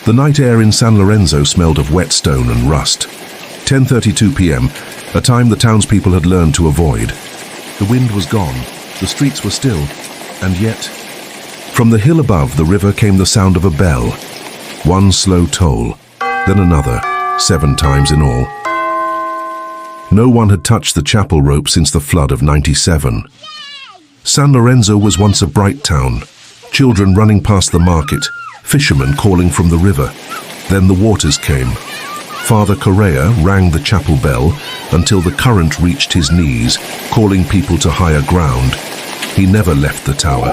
The night air in San Lorenzo smelled of wet stone and rust. 10:32 p.m., a time the townspeople had learned to avoid. The wind was gone, the streets were still, and yet, from the hill above the river came the sound of a bell. One slow toll, then another, 7 times in all. No one had touched the chapel rope since the flood of '97. San Lorenzo was once a bright town. Children running past the market, fishermen calling from the river. Then the waters came. Father Correa rang the chapel bell until the current reached his knees, calling people to higher ground. He never left the tower.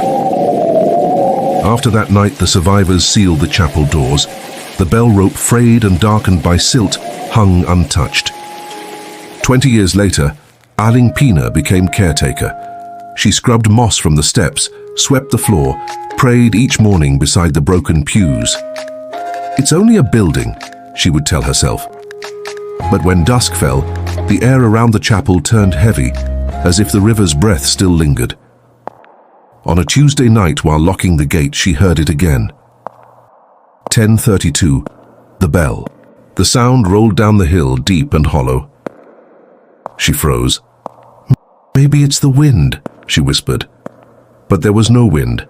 After that night, the survivors sealed the chapel doors. The bell rope, frayed and darkened by silt, hung untouched. 20 years later, Aling Pina became caretaker. She scrubbed moss from the steps, swept the floor, prayed each morning beside the broken pews. "It's only a building," she would tell herself. But when dusk fell, the air around the chapel turned heavy, as if the river's breath still lingered. On a Tuesday night, while locking the gate, she heard it again. 10:32, the bell. The sound rolled down the hill, deep and hollow. She froze. "Maybe it's the wind," she whispered. But there was no wind,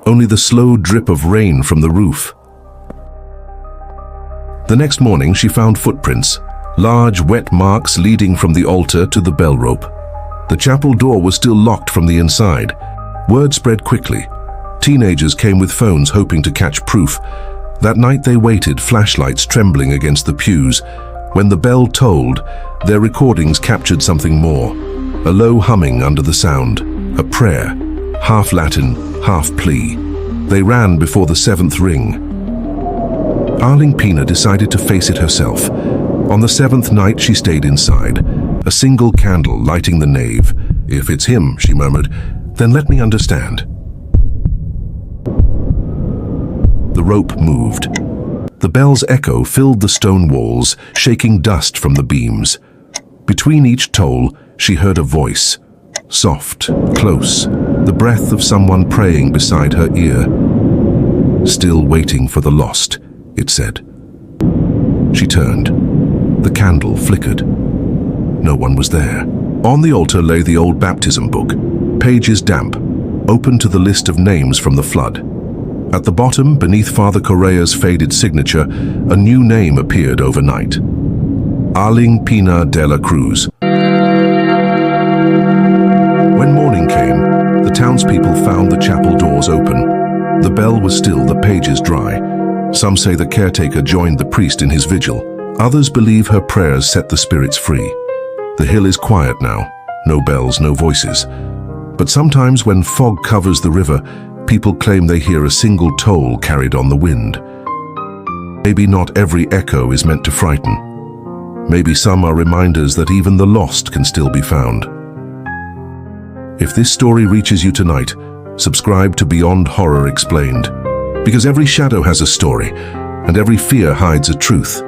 only the slow drip of rain from the roof. The next morning she found footprints, large wet marks leading from the altar to the bell rope. The chapel door was still locked from the inside. Word spread quickly. Teenagers came with phones hoping to catch proof. That night they waited, flashlights trembling against the pews. When the bell tolled, their recordings captured something more. A low humming under the sound, a prayer, half Latin, half plea. They ran before the 7th ring. Aling Pina decided to face it herself. On the 7th night she stayed inside, a single candle lighting the nave. "If it's him," she murmured, "then let me understand." The rope moved. The bell's echo filled the stone walls, shaking dust from the beams. Between each toll, she heard a voice, soft, close, the breath of someone praying beside her ear. "Still waiting for the lost," it said. She turned. The candle flickered. No one was there. On the altar lay the old baptism book, pages damp, open to the list of names from the flood. At the bottom, beneath Father Correa's faded signature, a new name appeared overnight. Aling Pina de la Cruz. When morning came, the townspeople found the chapel doors open. The bell was still, the pages dry. Some say the caretaker joined the priest in his vigil. Others believe her prayers set the spirits free. The hill is quiet now, no bells, no voices. But sometimes when fog covers the river, people claim they hear a single toll carried on the wind. Maybe not every echo is meant to frighten. Maybe some are reminders that even the lost can still be found. If this story reaches you tonight, subscribe to Beyond Horror Explained. Because every shadow has a story, and every fear hides a truth.